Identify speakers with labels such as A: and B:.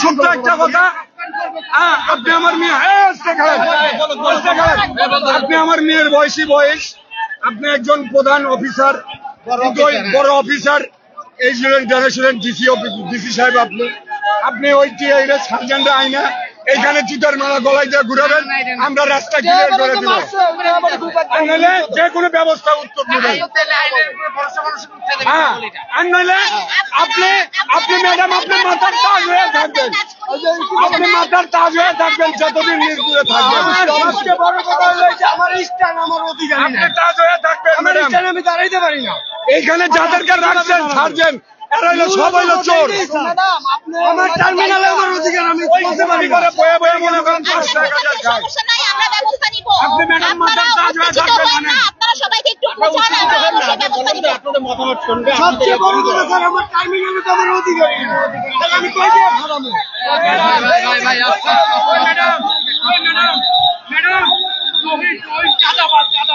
A: ছোট্ট একটা কথা, আপনি আমার মেয়ে, আপনি আমার মেয়ের বয়স, আপনি একজন প্রধান অফিসার, বড় অফিসার, এই ছিলেন ডিসি সাহেব, আপনি ওই সার্জেন্ট আইনা এইখানে জুতার মালা গলায় দিয়ে ঘুরাবেন, আমরা রাস্তা ক্লিয়ার করে দেবো, নইলে যে কোনো ব্যবস্থা উত্তর দেবেন। আর নইলে আপনি ম্যাডাম আপনার মাথার তাজ হয়ে থাকবেন, আপনি মাথার তাজ হয়ে থাকবেন যতদিন নির্দূরে থাকবেন। বড় কথা হয়েছে আমার স্থান, আমার অধিকার, আপনি তাজ হয়ে থাকবেন ম্যাডাম, আমি দাঁড়াইতে পারি না। এইখানে যাদেরকে রাখছেন সার্জেন্ট, এরা হইলো সব হইলো চোর। আমার টার্মিনালে আমার অধিকার, আমি বলতে পারি করে বয়ে বয়ে মনে করেন 5,000 খাই। আপনি ম্যাডাম মাথার তাজ হয়ে থাকবেন, মানে
B: আপনারা সবাইকে একটু বোঝান, আমরা ব্যবস্থা নিব।
A: আপনাদের মতামত শুনবেন। সবচেয়ে বড় কথা স্যার, আমার টার্মিনালে তো আমার অধিকারই না, তাহলে আমি কই দিয়ে খাওয়াবো? ম্যাডাম ওই চাঁদাবাজ
C: আজ